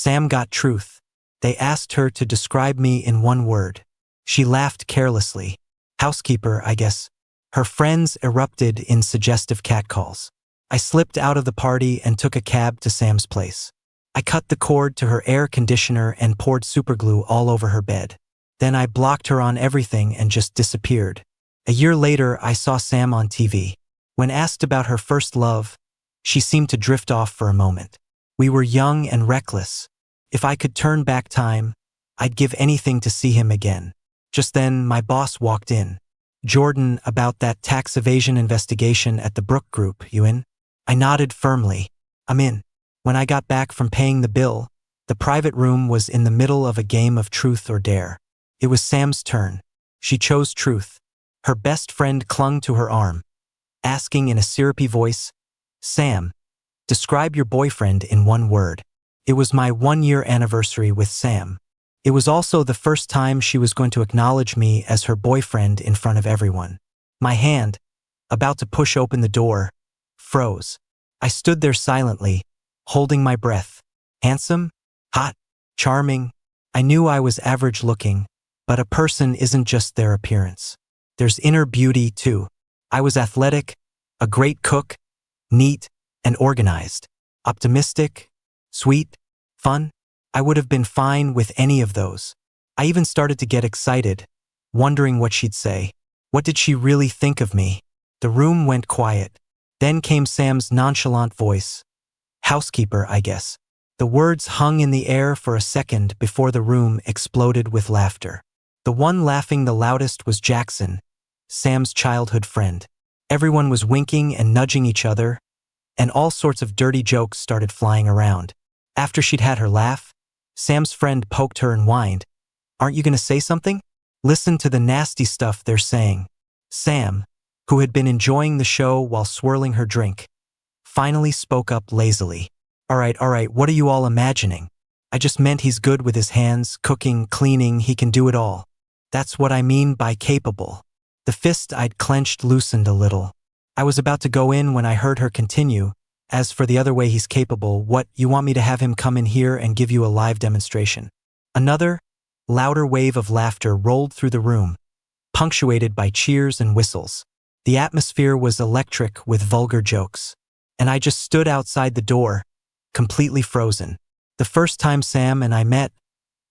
Sam got truth. They asked her to describe me in one word. She laughed carelessly. Housekeeper, I guess. Her friends erupted in suggestive catcalls. I slipped out of the party and took a cab to Sam's place. I cut the cord to her air conditioner and poured superglue all over her bed. Then I blocked her on everything and just disappeared. A year later, I saw Sam on TV. When asked about her first love, she seemed to drift off for a moment. We were young and reckless. If I could turn back time, I'd give anything to see him again. Just then, my boss walked in. Jordan, about that tax evasion investigation at the Brook Group, you in? I nodded firmly. I'm in. When I got back from paying the bill, the private room was in the middle of a game of truth or dare. It was Sam's turn. She chose truth. Her best friend clung to her arm, asking in a syrupy voice, Sam, describe your boyfriend in one word. It was my 1-year anniversary with Sam. It was also the first time she was going to acknowledge me as her boyfriend in front of everyone. My hand, about to push open the door, froze. I stood there silently, holding my breath. Handsome? Hot? Charming? I knew I was average looking, but a person isn't just their appearance. There's inner beauty, too. I was athletic, a great cook, neat and organized, optimistic, sweet, fun. I would have been fine with any of those. I even started to get excited, wondering what she'd say. What did she really think of me? The room went quiet. Then came Sam's nonchalant voice. Housekeeper, I guess. The words hung in the air for a second before the room exploded with laughter. The one laughing the loudest was Jackson, Sam's childhood friend. Everyone was winking and nudging each other, and all sorts of dirty jokes started flying around. After she'd had her laugh, Sam's friend poked her and whined, Aren't you going to say something? Listen to the nasty stuff they're saying. Sam, who had been enjoying the show while swirling her drink, finally spoke up lazily. All right, what are you all imagining? I just meant he's good with his hands, cooking, cleaning, he can do it all. That's what I mean by capable. The fist I'd clenched loosened a little. I was about to go in when I heard her continue. As for the other way he's capable, what, you want me to have him come in here and give you a live demonstration? Another, louder wave of laughter rolled through the room, punctuated by cheers and whistles. The atmosphere was electric with vulgar jokes, and I just stood outside the door, completely frozen. The first time Sam and I met,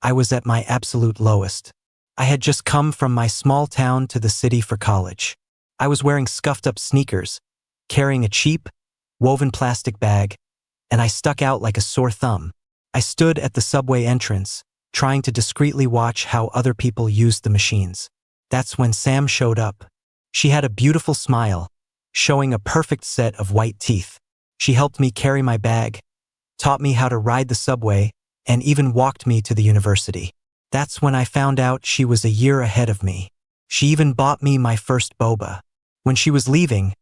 I was at my absolute lowest. I had just come from my small town to the city for college. I was wearing scuffed-up sneakers, carrying a cheap, woven plastic bag, and I stuck out like a sore thumb. I stood at the subway entrance, trying to discreetly watch how other people used the machines. That's when Sam showed up. She had a beautiful smile, showing a perfect set of white teeth. She helped me carry my bag, taught me how to ride the subway, and even walked me to the university. That's when I found out she was a year ahead of me. She even bought me my first boba. When she was leaving,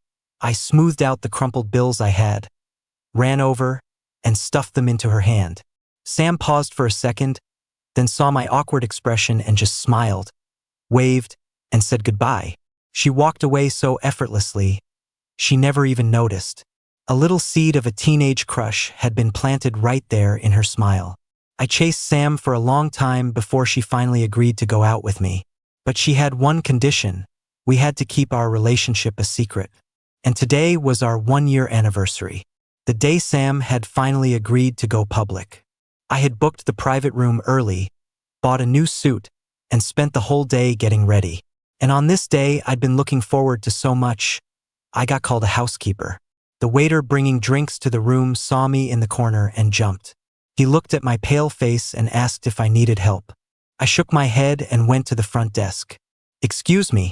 I smoothed out the crumpled bills I had, ran over, and stuffed them into her hand. Sam paused for a second, then saw my awkward expression and just smiled, waved, and said goodbye. She walked away so effortlessly, she never even noticed. A little seed of a teenage crush had been planted right there in her smile. I chased Sam for a long time before she finally agreed to go out with me. But she had one condition: we had to keep our relationship a secret. And today was our 1-year anniversary, the day Sam had finally agreed to go public. I had booked the private room early, bought a new suit, and spent the whole day getting ready. And on this day I'd been looking forward to so much, I got called a housekeeper. The waiter bringing drinks to the room saw me in the corner and jumped. He looked at my pale face and asked if I needed help. I shook my head and went to the front desk. Excuse me,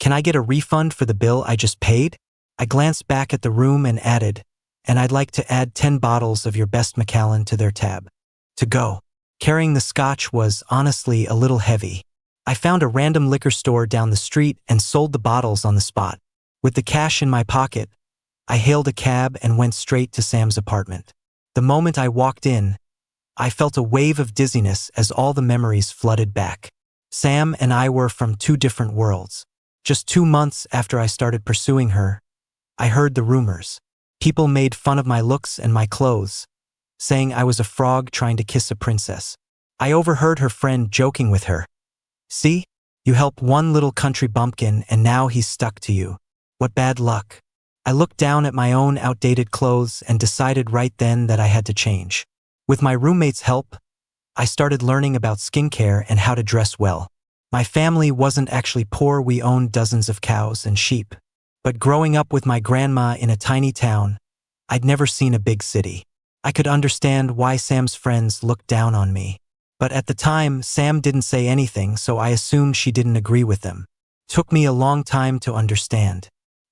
can I get a refund for the bill I just paid? I glanced back at the room and added, and I'd like to add 10 bottles of your best Macallan to their tab. To go. Carrying the scotch was, honestly, a little heavy. I found a random liquor store down the street and sold the bottles on the spot. With the cash in my pocket, I hailed a cab and went straight to Sam's apartment. The moment I walked in, I felt a wave of dizziness as all the memories flooded back. Sam and I were from 2 different worlds. Just 2 months after I started pursuing her, I heard the rumors. People made fun of my looks and my clothes, saying I was a frog trying to kiss a princess. I overheard her friend joking with her. See? You help one little country bumpkin and now he's stuck to you. What bad luck. I looked down at my own outdated clothes and decided right then that I had to change. With my roommate's help, I started learning about skincare and how to dress well. My family wasn't actually poor, we owned dozens of cows and sheep. But growing up with my grandma in a tiny town, I'd never seen a big city. I could understand why Sam's friends looked down on me. But at the time, Sam didn't say anything, so I assumed she didn't agree with them. Took me a long time to understand.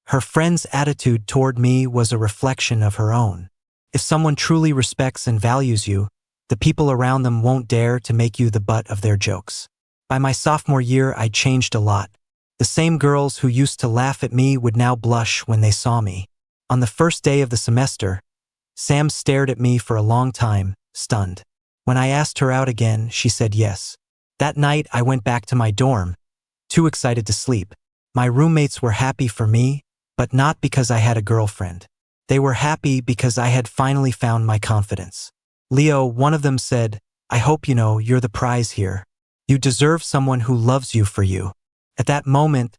Her friend's attitude toward me was a reflection of her own. If someone truly respects and values you, the people around them won't dare to make you the butt of their jokes. By my sophomore year, I changed a lot. The same girls who used to laugh at me would now blush when they saw me. On the first day of the semester, Sam stared at me for a long time, stunned. When I asked her out again, she said yes. That night, I went back to my dorm, too excited to sleep. My roommates were happy for me, but not because I had a girlfriend. They were happy because I had finally found my confidence. Leo, one of them said, I hope you know you're the prize here. You deserve someone who loves you for you. At that moment,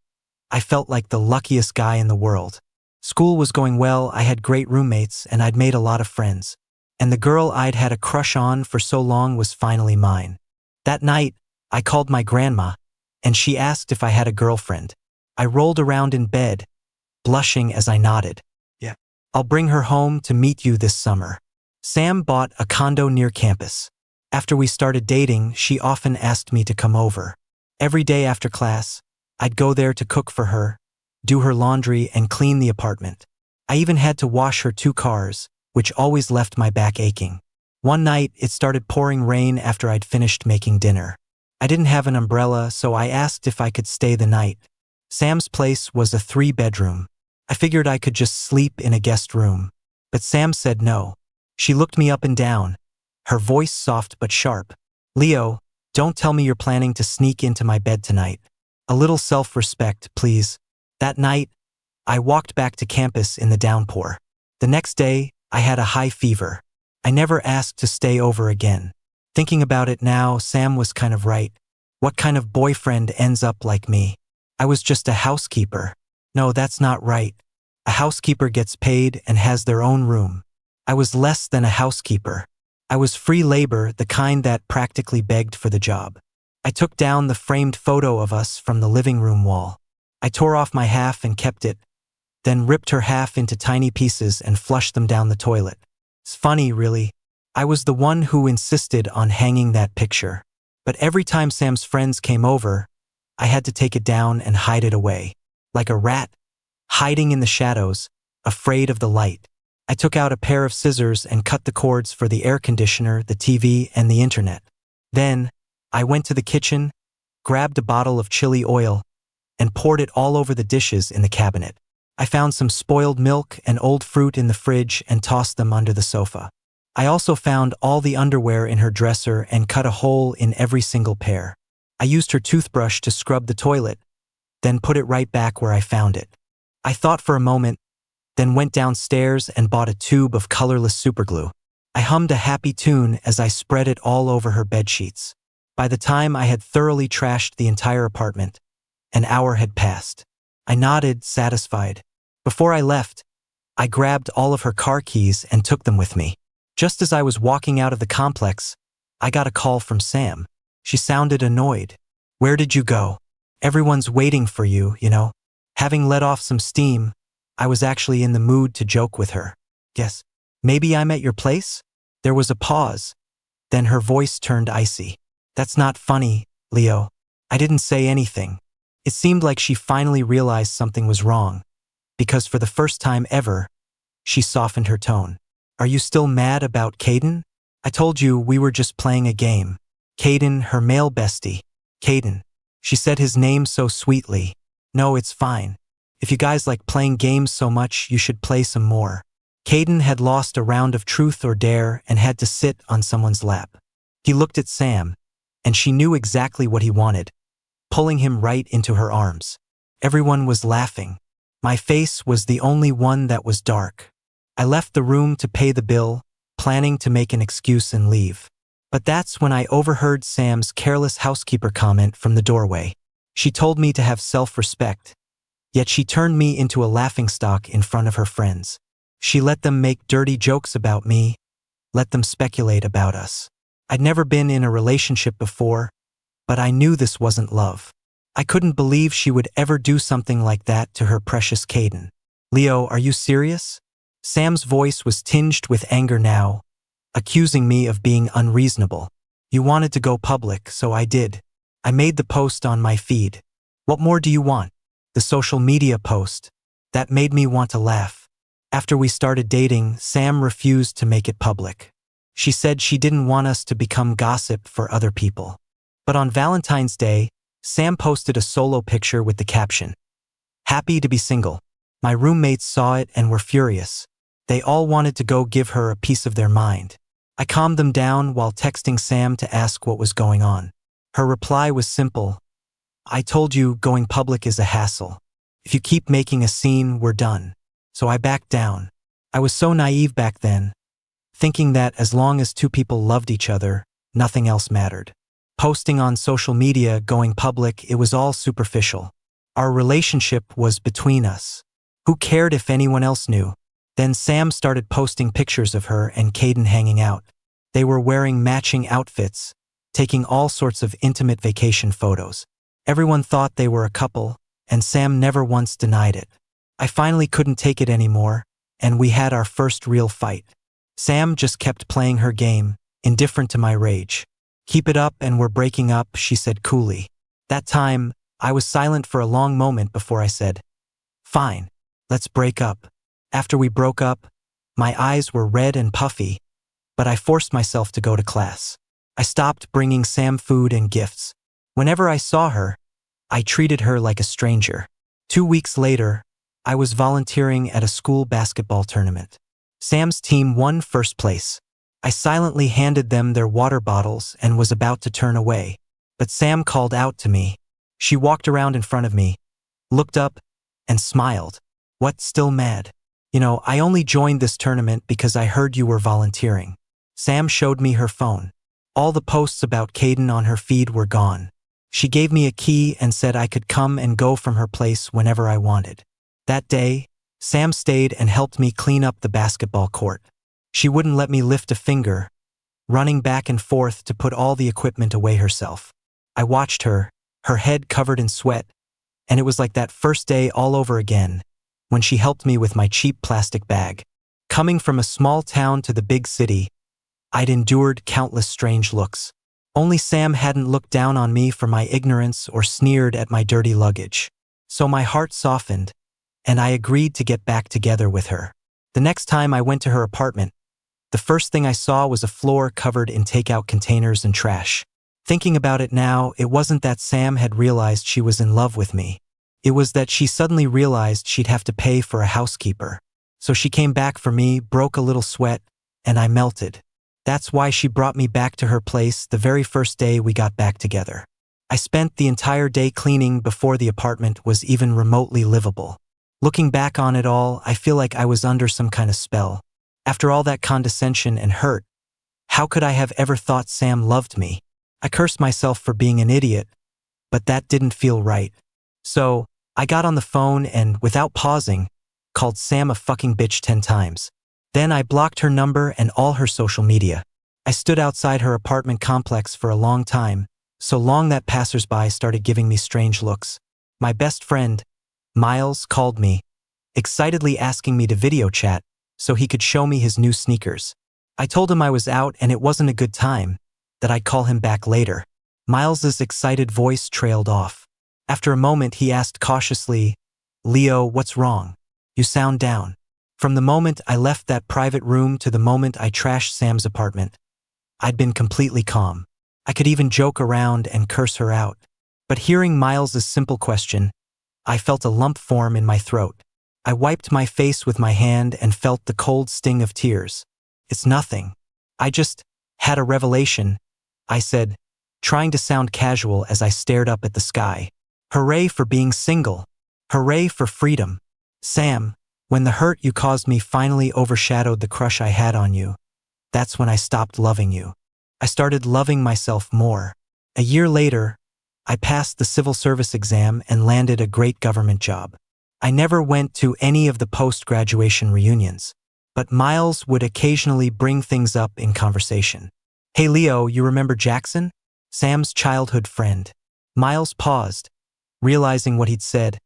I felt like the luckiest guy in the world. School was going well, I had great roommates, and I'd made a lot of friends. And the girl I'd had a crush on for so long was finally mine. That night, I called my grandma, and she asked if I had a girlfriend. I rolled around in bed, blushing as I nodded. Yeah. I'll bring her home to meet you this summer. Sam bought a condo near campus. After we started dating, she often asked me to come over. Every day after class, I'd go there to cook for her, do her laundry, and clean the apartment. I even had to wash her 2 cars, which always left my back aching. One night, it started pouring rain after I'd finished making dinner. I didn't have an umbrella, so I asked if I could stay the night. Sam's place was a 3-bedroom. I figured I could just sleep in a guest room. But Sam said no. She looked me up and down, her voice soft but sharp. Leo, don't tell me you're planning to sneak into my bed tonight. A little self-respect, please. That night, I walked back to campus in the downpour. The next day, I had a high fever. I never asked to stay over again. Thinking about it now, Sam was kind of right. What kind of boyfriend ends up like me? I was just a housekeeper. No, that's not right. A housekeeper gets paid and has their own room. I was less than a housekeeper. I was free labor, the kind that practically begged for the job. I took down the framed photo of us from the living room wall. I tore off my half and kept it, then ripped her half into tiny pieces and flushed them down the toilet. It's funny, really. I was the one who insisted on hanging that picture. But every time Sam's friends came over, I had to take it down and hide it away. Like a rat, hiding in the shadows, afraid of the light. I took out a pair of scissors and cut the cords for the air conditioner, the TV, and the internet. Then, I went to the kitchen, grabbed a bottle of chili oil, and poured it all over the dishes in the cabinet. I found some spoiled milk and old fruit in the fridge and tossed them under the sofa. I also found all the underwear in her dresser and cut a hole in every single pair. I used her toothbrush to scrub the toilet, then put it right back where I found it. I thought for a moment, then went downstairs and bought a tube of colorless superglue. I hummed a happy tune as I spread it all over her bedsheets. By the time I had thoroughly trashed the entire apartment, an hour had passed. I nodded, satisfied. Before I left, I grabbed all of her car keys and took them with me. Just as I was walking out of the complex, I got a call from Sam. She sounded annoyed. Where did you go? Everyone's waiting for you, you know. Having let off some steam, I was actually in the mood to joke with her. Yes, maybe I'm at your place? There was a pause. Then her voice turned icy. That's not funny, Leo. I didn't say anything. It seemed like she finally realized something was wrong, because for the first time ever, she softened her tone. Are you still mad about Caden? I told you we were just playing a game. Caden, her male bestie. Caden. She said his name so sweetly. No, it's fine. If you guys like playing games so much, you should play some more. Caden had lost a round of truth or dare and had to sit on someone's lap. He looked at Sam, and she knew exactly what he wanted, pulling him right into her arms. Everyone was laughing. My face was the only one that was dark. I left the room to pay the bill, planning to make an excuse and leave. But that's when I overheard Sam's careless housekeeper comment from the doorway. She told me to have self-respect, yet she turned me into a laughingstock in front of her friends. She let them make dirty jokes about me, let them speculate about us. I'd never been in a relationship before, but I knew this wasn't love. I couldn't believe she would ever do something like that to her precious Caden. Leo, are you serious? Sam's voice was tinged with anger now, accusing me of being unreasonable. You wanted to go public, so I did. I made the post on my feed. What more do you want? The social media post. That made me want to laugh. After we started dating, Sam refused to make it public. She said she didn't want us to become gossip for other people. But on Valentine's Day, Sam posted a solo picture with the caption, "Happy to be single." My roommates saw it and were furious. They all wanted to go give her a piece of their mind. I calmed them down while texting Sam to ask what was going on. Her reply was simple. I told you going public is a hassle. If you keep making a scene, we're done. So I backed down. I was so naive back then, thinking that as long as two people loved each other, nothing else mattered. Posting on social media, going public, it was all superficial. Our relationship was between us. Who cared if anyone else knew? Then Sam started posting pictures of her and Caden hanging out. They were wearing matching outfits, taking all sorts of intimate vacation photos. Everyone thought they were a couple, and Sam never once denied it. I finally couldn't take it anymore, and we had our first real fight. Sam just kept playing her game, indifferent to my rage. Keep it up and we're breaking up, she said coolly. That time, I was silent for a long moment before I said, fine, let's break up. After we broke up, my eyes were red and puffy, but I forced myself to go to class. I stopped bringing Sam food and gifts. Whenever I saw her, I treated her like a stranger. 2 weeks later, I was volunteering at a school basketball tournament. Sam's team won first place. I silently handed them their water bottles and was about to turn away, but Sam called out to me. She walked around in front of me, looked up, and smiled. What, still mad? You know, I only joined this tournament because I heard you were volunteering. Sam showed me her phone. All the posts about Caden on her feed were gone. She gave me a key and said I could come and go from her place whenever I wanted. That day, Sam stayed and helped me clean up the basketball court. She wouldn't let me lift a finger, running back and forth to put all the equipment away herself. I watched her, her head covered in sweat, and it was like that first day all over again, when she helped me with my cheap plastic bag. Coming from a small town to the big city, I'd endured countless strange looks. Only Sam hadn't looked down on me for my ignorance or sneered at my dirty luggage. So my heart softened, and I agreed to get back together with her. The next time I went to her apartment, the first thing I saw was a floor covered in takeout containers and trash. Thinking about it now, it wasn't that Sam had realized she was in love with me. It was that she suddenly realized she'd have to pay for a housekeeper. So she came back for me, broke a little sweat, and I melted. That's why she brought me back to her place the very first day we got back together. I spent the entire day cleaning before the apartment was even remotely livable. Looking back on it all, I feel like I was under some kind of spell. After all that condescension and hurt, how could I have ever thought Sam loved me? I cursed myself for being an idiot, but that didn't feel right. So, I got on the phone and, without pausing, called Sam a fucking bitch 10 times. Then I blocked her number and all her social media. I stood outside her apartment complex for a long time, so long that passersby started giving me strange looks. My best friend, Miles, called me, excitedly asking me to video chat so he could show me his new sneakers. I told him I was out and it wasn't a good time, that I'd call him back later. Miles's excited voice trailed off. After a moment, he asked cautiously, "Leo, what's wrong? You sound down." From the moment I left that private room to the moment I trashed Sam's apartment, I'd been completely calm. I could even joke around and curse her out. But hearing Miles's simple question, I felt a lump form in my throat. I wiped my face with my hand and felt the cold sting of tears. "It's nothing. I just had a revelation," I said, trying to sound casual as I stared up at the sky. "Hooray for being single. Hooray for freedom. Sam, when the hurt you caused me finally overshadowed the crush I had on you, that's when I stopped loving you. I started loving myself more. A year later, I passed the civil service exam and landed a great government job. I never went to any of the post-graduation reunions, but Miles would occasionally bring things up in conversation. Hey Leo, you remember Jackson? Sam's childhood friend. Miles paused, realizing what he'd said,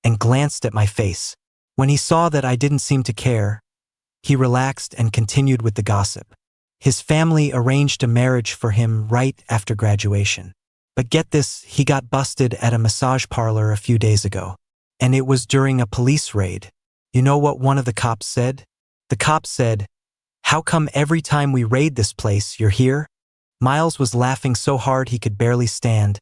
and glanced at my face. When he saw that I didn't seem to care, he relaxed and continued with the gossip. His family arranged a marriage for him right after graduation. But get this, he got busted at a massage parlor a few days ago. And it was during a police raid. You know what one of the cops said? The cop said, "How come every time we raid this place, you're here?" Miles was laughing so hard he could barely stand,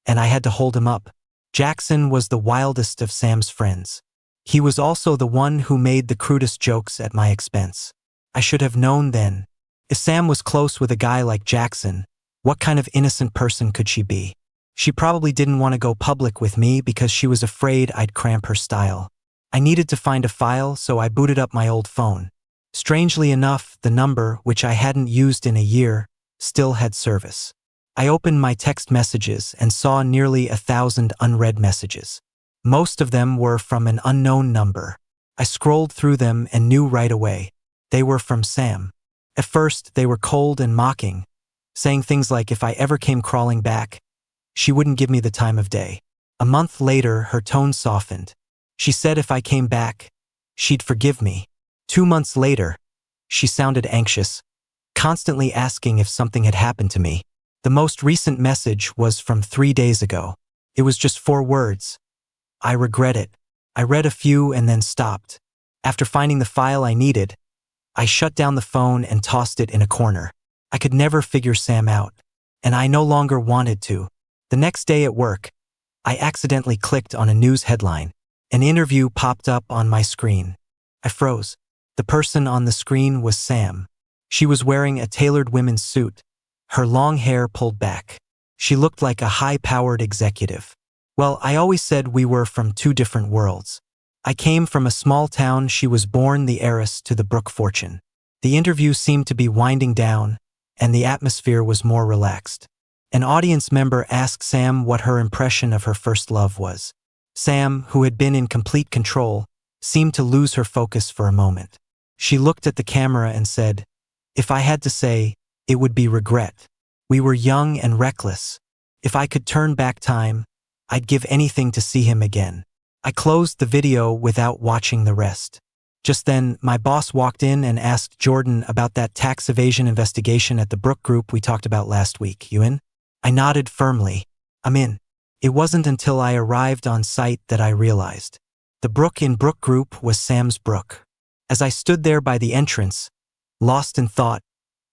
and I had to hold him up. Jackson was the wildest of Sam's friends. He was also the one who made the crudest jokes at my expense. I should have known then. If Sam was close with a guy like Jackson, what kind of innocent person could she be? She probably didn't want to go public with me because she was afraid I'd cramp her style. I needed to find a file, so I booted up my old phone. Strangely enough, the number, which I hadn't used in a year, still had service. I opened my text messages and saw nearly 1,000 unread messages. Most of them were from an unknown number. I scrolled through them and knew right away. They were from Sam. At first, they were cold and mocking, saying things like if I ever came crawling back, she wouldn't give me the time of day. A month later, her tone softened. She said if I came back, she'd forgive me. 2 months later, she sounded anxious, constantly asking if something had happened to me. The most recent message was from 3 days ago. It was just 4 words. I regret it. I read a few and then stopped. After finding the file I needed, I shut down the phone and tossed it in a corner. I could never figure Sam out, and I no longer wanted to. The next day at work, I accidentally clicked on a news headline. An interview popped up on my screen. I froze. The person on the screen was Sam. She was wearing a tailored women's suit, her long hair pulled back. She looked like a high-powered executive. Well, I always said we were from 2 different worlds. I came from a small town. She was born the heiress to the Brooke fortune. The interview seemed to be winding down, and the atmosphere was more relaxed. An audience member asked Sam what her impression of her first love was. Sam, who had been in complete control, seemed to lose her focus for a moment. She looked at the camera and said, "If I had to say, it would be regret. We were young and reckless. If I could turn back time, I'd give anything to see him again." I closed the video without watching the rest. Just then, my boss walked in and asked Jordan about that tax evasion investigation at the Brooke Group we talked about last week. You in? I nodded firmly. I'm in. It wasn't until I arrived on site that I realized. The Brooke in Brooke Group was Sam's Brooke. As I stood there by the entrance, lost in thought,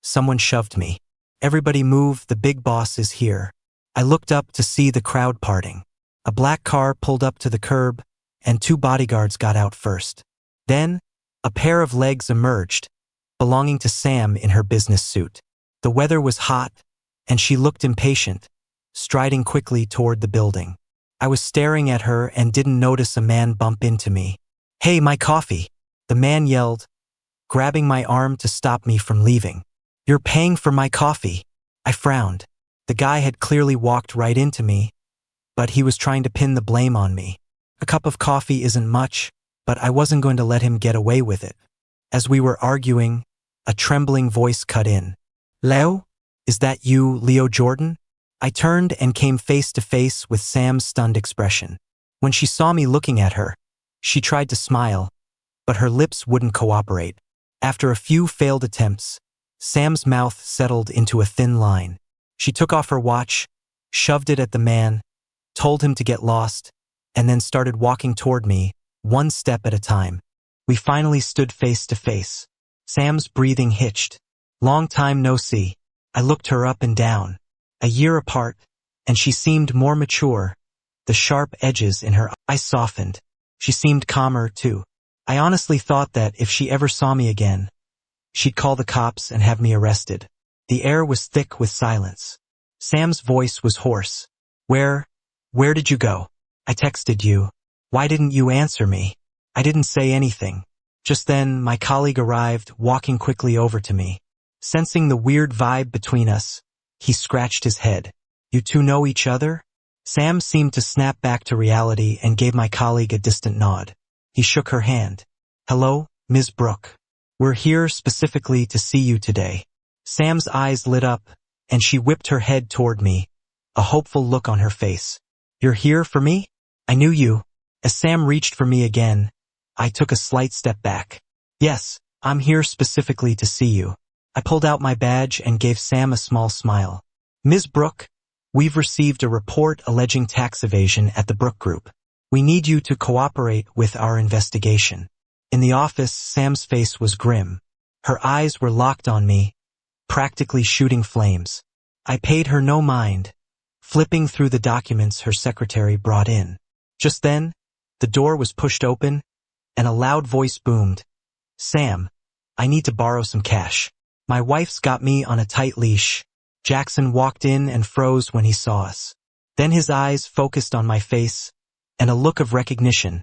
someone shoved me. "Everybody move, the big boss is here." I looked up to see the crowd parting. A black car pulled up to the curb, and 2 bodyguards got out first. Then, a pair of legs emerged, belonging to Sam in her business suit. The weather was hot, and she looked impatient, striding quickly toward the building. I was staring at her and didn't notice a man bump into me. "Hey, my coffee!" the man yelled, grabbing my arm to stop me from leaving. "You're paying for my coffee." I frowned. The guy had clearly walked right into me, but he was trying to pin the blame on me. A cup of coffee isn't much, but I wasn't going to let him get away with it. As we were arguing, a trembling voice cut in. "Leo? Is that you, Leo Jordan?" I turned and came face to face with Sam's stunned expression. When she saw me looking at her, she tried to smile, but her lips wouldn't cooperate. After a few failed attempts, Sam's mouth settled into a thin line. She took off her watch, shoved it at the man, told him to get lost, and then started walking toward me, 1 step at a time. We finally stood face to face. Sam's breathing hitched. "Long time no see." I looked her up and down. A year apart, and she seemed more mature. The sharp edges in her eyes softened. She seemed calmer, too. I honestly thought that if she ever saw me again, she'd call the cops and have me arrested. The air was thick with silence. Sam's voice was hoarse. Where did you go? I texted you. Why didn't you answer me?" I didn't say anything. Just then, my colleague arrived, walking quickly over to me. Sensing the weird vibe between us, he scratched his head. You two know each other? Sam seemed to snap back to reality and gave my colleague a distant nod. He shook her hand. Hello, Ms. Brooke. We're here specifically to see you today. Sam's eyes lit up, and she whipped her head toward me, a hopeful look on her face. You're here for me? I knew you. As Sam reached for me again, I took a slight step back. Yes, I'm here specifically to see you. I pulled out my badge and gave Sam a small smile. Ms. Brooke, we've received a report alleging tax evasion at the Brooke Group. We need you to cooperate with our investigation. In the office, Sam's face was grim. Her eyes were locked on me, practically shooting flames. I paid her no mind, flipping through the documents her secretary brought in. Just then, the door was pushed open, and a loud voice boomed. Sam, I need to borrow some cash. My wife's got me on a tight leash. Jackson walked in and froze when he saw us. Then his eyes focused on my face, and a look of recognition,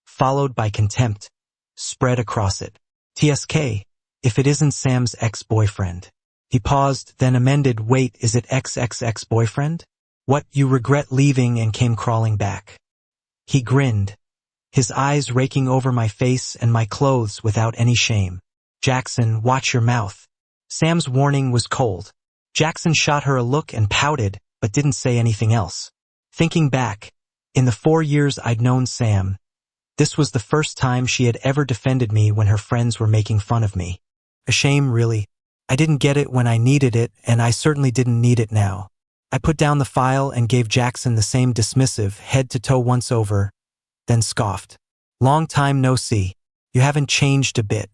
followed by contempt, spread across it. TSK, if it isn't Sam's ex-boyfriend. He paused, then amended, wait, is it ex-boyfriend? What, you regret leaving and came crawling back? He grinned, his eyes raking over my face and my clothes without any shame. Jackson, watch your mouth. Sam's warning was cold. Jackson shot her a look and pouted, but didn't say anything else. Thinking back, in the 4 years I'd known Sam, this was the first time she had ever defended me when her friends were making fun of me. A shame, really. I didn't get it when I needed it, and I certainly didn't need it now. I put down the file and gave Jackson the same dismissive, head-to-toe once-over, then scoffed. Long time no see. You haven't changed a bit.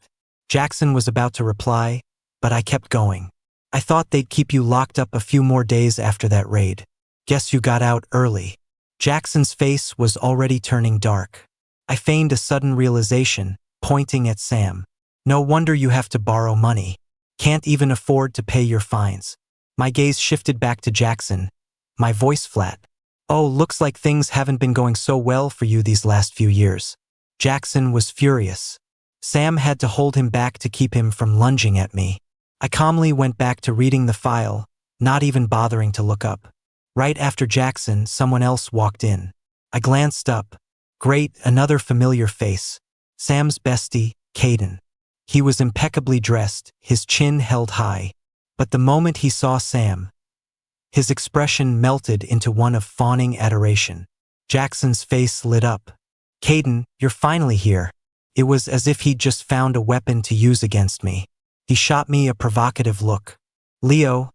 Jackson was about to reply, but I kept going. I thought they'd keep you locked up a few more days after that raid. Guess you got out early. Jackson's face was already turning dark. I feigned a sudden realization, pointing at Sam. No wonder you have to borrow money. Can't even afford to pay your fines. My gaze shifted back to Jackson, my voice flat. Oh, looks like things haven't been going so well for you these last few years. Jackson was furious. Sam had to hold him back to keep him from lunging at me. I calmly went back to reading the file, not even bothering to look up. Right after Jackson, someone else walked in. I glanced up. Great, another familiar face. Sam's bestie, Caden. He was impeccably dressed, his chin held high. But the moment he saw Sam, his expression melted into one of fawning adoration. Jackson's face lit up. Caden, you're finally here. It was as if he'd just found a weapon to use against me. He shot me a provocative look. Leo,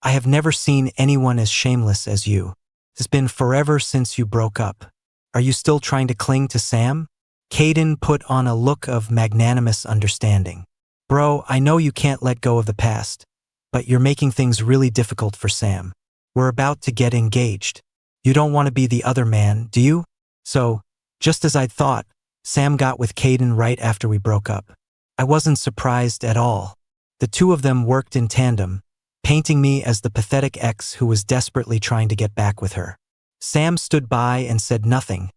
I have never seen anyone as shameless as you. It's been forever since you broke up. Are you still trying to cling to Sam? Caden put on a look of magnanimous understanding. Bro, I know you can't let go of the past, but you're making things really difficult for Sam. We're about to get engaged. You don't want to be the other man, do you? So, just as I'd thought, Sam got with Caden right after we broke up. I wasn't surprised at all. The two of them worked in tandem, painting me as the pathetic ex who was desperately trying to get back with her. Sam stood by and said nothing,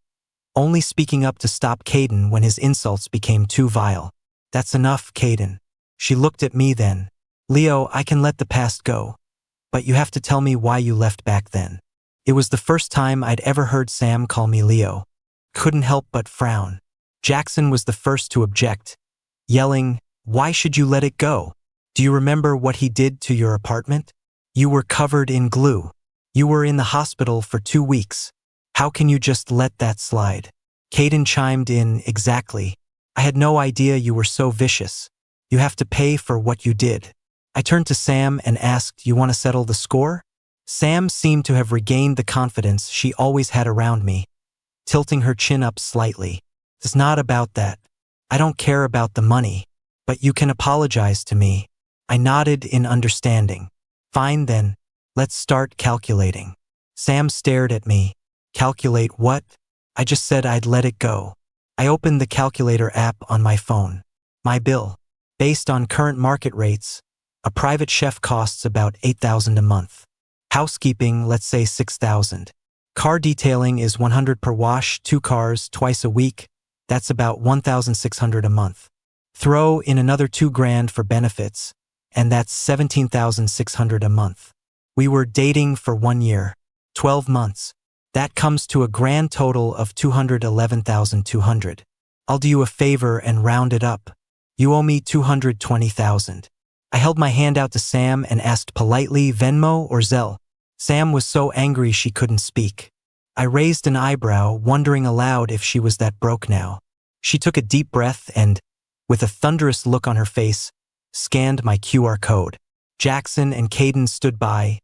only speaking up to stop Caden when his insults became too vile. That's enough, Caden. She looked at me then. Leo, I can let the past go, but you have to tell me why you left back then. It was the first time I'd ever heard Sam call me Leo. Couldn't help but frown. Jackson was the first to object, yelling, why should you let it go? Do you remember what he did to your apartment? You were covered in glue. You were in the hospital for 2 weeks. How can you just let that slide? Caden chimed in, exactly. I had no idea you were so vicious. You have to pay for what you did. I turned to Sam and asked, you want to settle the score? Sam seemed to have regained the confidence she always had around me, tilting her chin up slightly. It's not about that. I don't care about the money, but you can apologize to me. I nodded in understanding. Fine then, let's start calculating. Sam stared at me. Calculate what? I just said I'd let it go. I opened the calculator app on my phone. My bill. Based on current market rates, a private chef costs about $8,000 a month. Housekeeping, let's say $6,000. Car detailing is $100 per wash, 2 cars, twice a week. That's about $1,600 a month. Throw in another $2,000 for benefits, and that's $17,600 a month. We were dating for 1 year, 12 months. That comes to a grand total of $211,200. I'll do you a favor and round it up. You owe me $220,000. I held my hand out to Sam and asked politely, Venmo or Zelle? Sam was so angry she couldn't speak. I raised an eyebrow, wondering aloud if she was that broke now. She took a deep breath and, with a thunderous look on her face, scanned my QR code. Jackson and Caden stood by,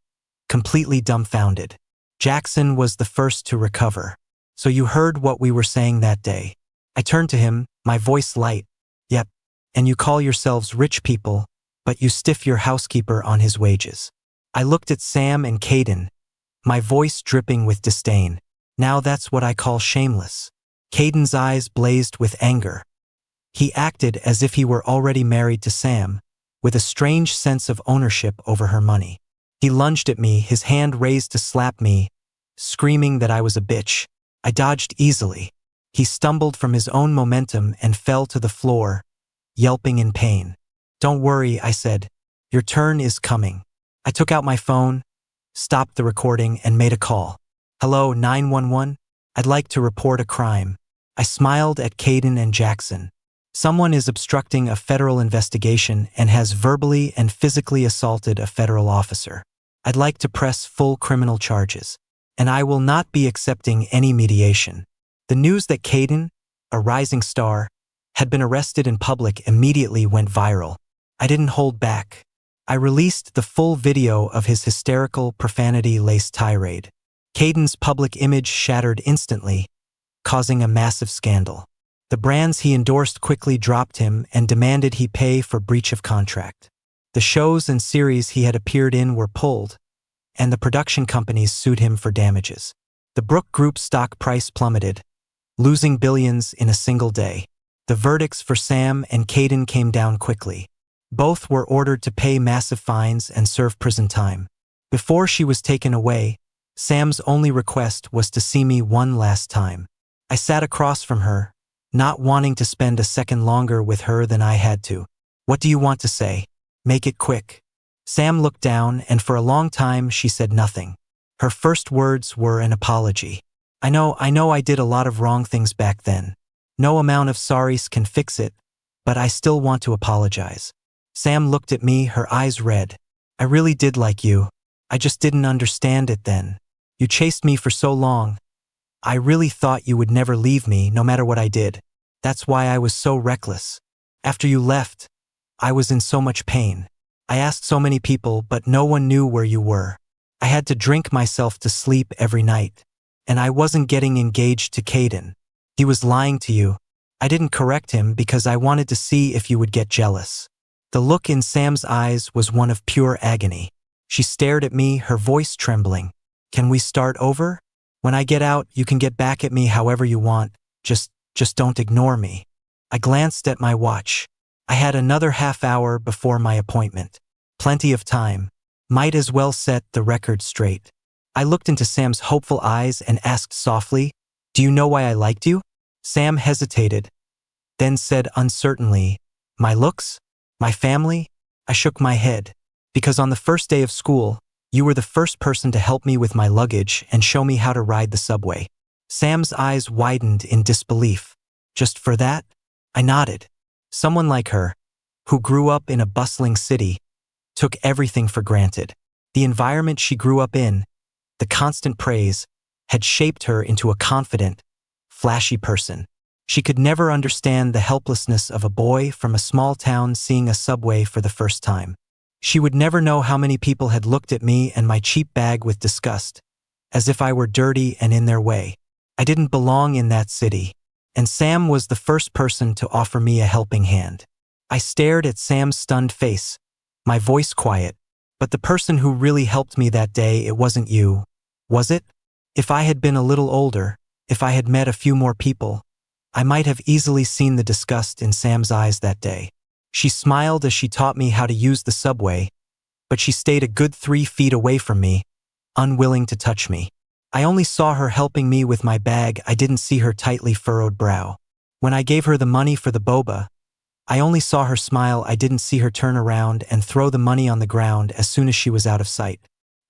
completely dumbfounded. Jackson was the first to recover. So you heard what we were saying that day. I turned to him, my voice light. Yep, and you call yourselves rich people, but you stiff your housekeeper on his wages. I looked at Sam and Caden, my voice dripping with disdain. Now that's what I call shameless. Caden's eyes blazed with anger. He acted as if he were already married to Sam, with a strange sense of ownership over her money. He lunged at me, his hand raised to slap me, screaming that I was a bitch. I dodged easily. He stumbled from his own momentum and fell to the floor, yelping in pain. Don't worry, I said. Your turn is coming. I took out my phone, stopped the recording, and made a call. Hello, 911? I'd like to report a crime. I smiled at Caden and Jackson. Someone is obstructing a federal investigation and has verbally and physically assaulted a federal officer. I'd like to press full criminal charges, and I will not be accepting any mediation. The news that Caden, a rising star, had been arrested in public immediately went viral. I didn't hold back. I released the full video of his hysterical, profanity-laced tirade. Caden's public image shattered instantly, causing a massive scandal. The brands he endorsed quickly dropped him and demanded he pay for breach of contract. The shows and series he had appeared in were pulled, and the production companies sued him for damages. The Brook Group's stock price plummeted, losing billions in a single day. The verdicts for Sam and Caden came down quickly. Both were ordered to pay massive fines and serve prison time. Before she was taken away, Sam's only request was to see me one last time. I sat across from her, not wanting to spend a second longer with her than I had to. What do you want to say? Make it quick. Sam looked down, and for a long time she said nothing. Her first words were an apology. I know I did a lot of wrong things back then. No amount of sorries can fix it, but I still want to apologize. Sam looked at me, her eyes red. I really did like you. I just didn't understand it then. You chased me for so long. I really thought you would never leave me, no matter what I did. That's why I was so reckless. After you left, I was in so much pain. I asked so many people, but no one knew where you were. I had to drink myself to sleep every night. And I wasn't getting engaged to Caden. He was lying to you. I didn't correct him because I wanted to see if you would get jealous. The look in Sam's eyes was one of pure agony. She stared at me, her voice trembling. Can we start over? When I get out, you can get back at me however you want. Just don't ignore me. I glanced at my watch. I had another half hour before my appointment. Plenty of time. Might as well set the record straight. I looked into Sam's hopeful eyes and asked softly, Do you know why I liked you? Sam hesitated, then said uncertainly, My looks? My family? I shook my head. Because on the first day of school, you were the first person to help me with my luggage and show me how to ride the subway. Sam's eyes widened in disbelief. Just for that? I nodded. Someone like her, who grew up in a bustling city, took everything for granted. The environment she grew up in, the constant praise, had shaped her into a confident, flashy person. She could never understand the helplessness of a boy from a small town seeing a subway for the first time. She would never know how many people had looked at me and my cheap bag with disgust, as if I were dirty and in their way. I didn't belong in that city, and Sam was the first person to offer me a helping hand. I stared at Sam's stunned face, my voice quiet. But the person who really helped me that day, it wasn't you, was it? If I had been a little older, if I had met a few more people, I might have easily seen the disgust in Sam's eyes that day. She smiled as she taught me how to use the subway, but she stayed a good 3 feet away from me, unwilling to touch me. I only saw her helping me with my bag. I didn't see her tightly furrowed brow. When I gave her the money for the boba, I only saw her smile. I didn't see her turn around and throw the money on the ground as soon as she was out of sight.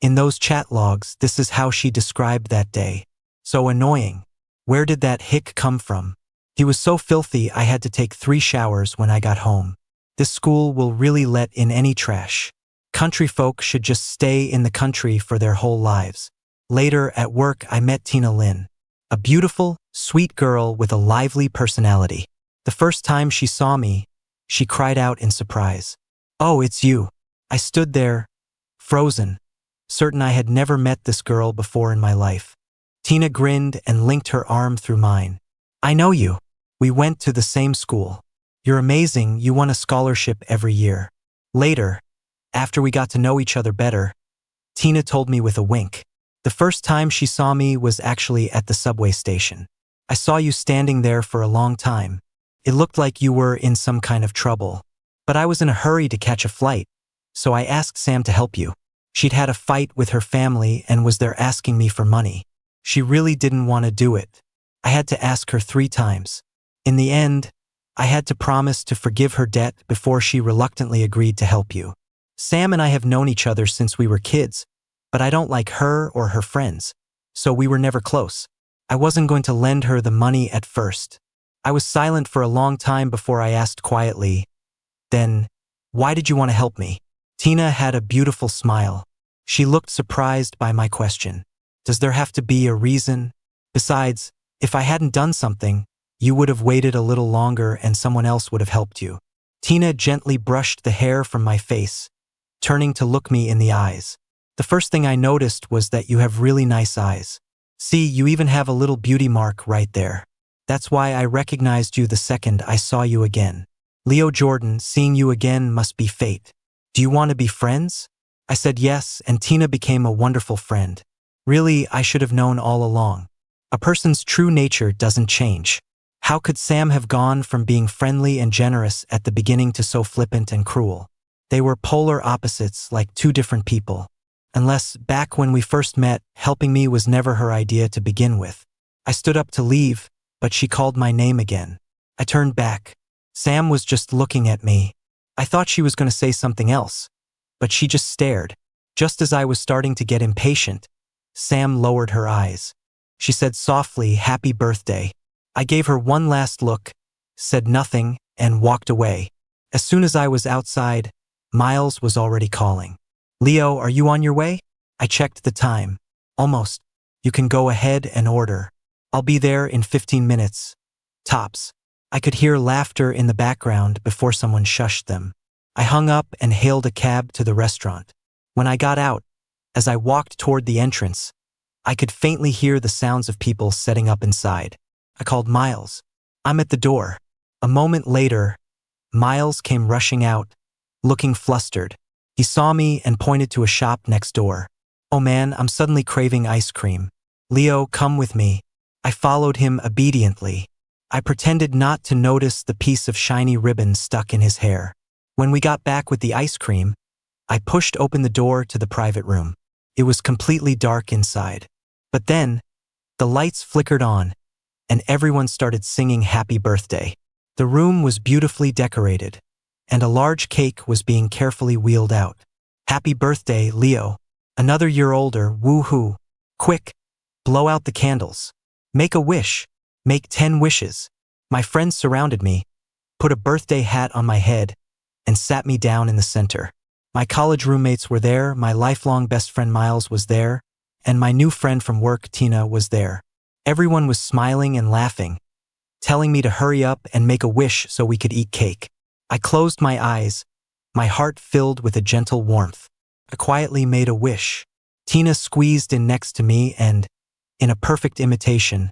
In those chat logs, this is how she described that day. So annoying. Where did that hick come from? He was so filthy I had to take 3 showers when I got home. This school will really let in any trash. Country folk should just stay in the country for their whole lives. Later, at work, I met Tina Lynn. A beautiful, sweet girl with a lively personality. The first time she saw me, she cried out in surprise. "Oh, it's you." I stood there, frozen, certain I had never met this girl before in my life. Tina grinned and linked her arm through mine. "I know you. We went to the same school. You're amazing. You won a scholarship every year." Later, after we got to know each other better, Tina told me with a wink. "The first time she saw me was actually at the subway station. I saw you standing there for a long time. It looked like you were in some kind of trouble. But I was in a hurry to catch a flight, so I asked Sam to help you. She'd had a fight with her family and was there asking me for money. She really didn't want to do it. I had to ask her 3 times. In the end, I had to promise to forgive her debt before she reluctantly agreed to help you. Sam and I have known each other since we were kids, but I don't like her or her friends, so we were never close. I wasn't going to lend her the money at first. I was silent for a long time before I asked quietly, "Then, why did you want to help me?" Tina had a beautiful smile. She looked surprised by my question. "Does there have to be a reason? Besides, if I hadn't done something, you would have waited a little longer and someone else would have helped you." Tina gently brushed the hair from my face, turning to look me in the eyes. "The first thing I noticed was that you have really nice eyes. See, you even have a little beauty mark right there. That's why I recognized you the second I saw you again. Leo Jordan, seeing you again must be fate. Do you want to be friends?" I said yes, and Tina became a wonderful friend. Really, I should have known all along. A person's true nature doesn't change. How could Sam have gone from being friendly and generous at the beginning to so flippant and cruel? They were polar opposites, like 2 different people. Unless, back when we first met, helping me was never her idea to begin with. I stood up to leave, but she called my name again. I turned back. Sam was just looking at me. I thought she was going to say something else, but she just stared. Just as I was starting to get impatient, Sam lowered her eyes. She said softly, "Happy birthday." I gave her one last look, said nothing, and walked away. As soon as I was outside, Miles was already calling. "Leo, are you on your way?" I checked the time. "Almost. You can go ahead and order. I'll be there in 15 minutes. Tops." I could hear laughter in the background before someone shushed them. I hung up and hailed a cab to the restaurant. When I got out, as I walked toward the entrance, I could faintly hear the sounds of people setting up inside. I called Miles. "I'm at the door." A moment later, Miles came rushing out, looking flustered. He saw me and pointed to a shop next door. "Oh man, I'm suddenly craving ice cream. Leo, come with me." I followed him obediently. I pretended not to notice the piece of shiny ribbon stuck in his hair. When we got back with the ice cream, I pushed open the door to the private room. It was completely dark inside. But then, the lights flickered on, and everyone started singing happy birthday. The room was beautifully decorated, and a large cake was being carefully wheeled out. "Happy birthday, Leo. Another year older, woohoo. Quick, blow out the candles. Make a wish. Make 10 wishes." My friends surrounded me, put a birthday hat on my head, and sat me down in the center. My college roommates were there, my lifelong best friend Miles was there, and my new friend from work, Tina, was there. Everyone was smiling and laughing, telling me to hurry up and make a wish so we could eat cake. I closed my eyes, my heart filled with a gentle warmth. I quietly made a wish. Tina squeezed in next to me and, in a perfect imitation,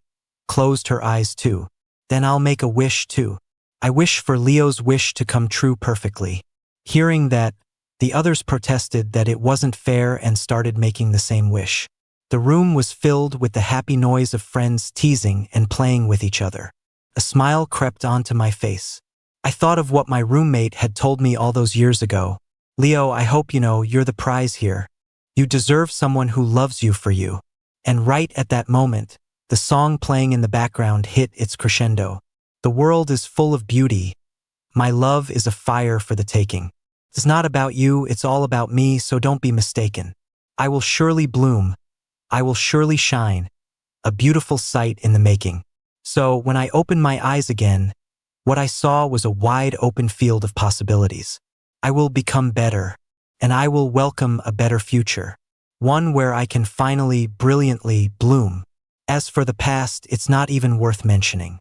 closed her eyes too. "Then I'll make a wish too. I wish for Leo's wish to come true perfectly." Hearing that, the others protested that it wasn't fair and started making the same wish. The room was filled with the happy noise of friends teasing and playing with each other. A smile crept onto my face. I thought of what my roommate had told me all those years ago. "Leo, I hope you know you're the prize here. You deserve someone who loves you for you." And right at that moment, the song playing in the background hit its crescendo. "The world is full of beauty. My love is a fire for the taking. It's not about you, it's all about me, so don't be mistaken. I will surely bloom. I will surely shine. A beautiful sight in the making. So when I opened my eyes again, what I saw was a wide open field of possibilities. I will become better, and I will welcome a better future. One where I can finally, brilliantly bloom. As for the past, it's not even worth mentioning.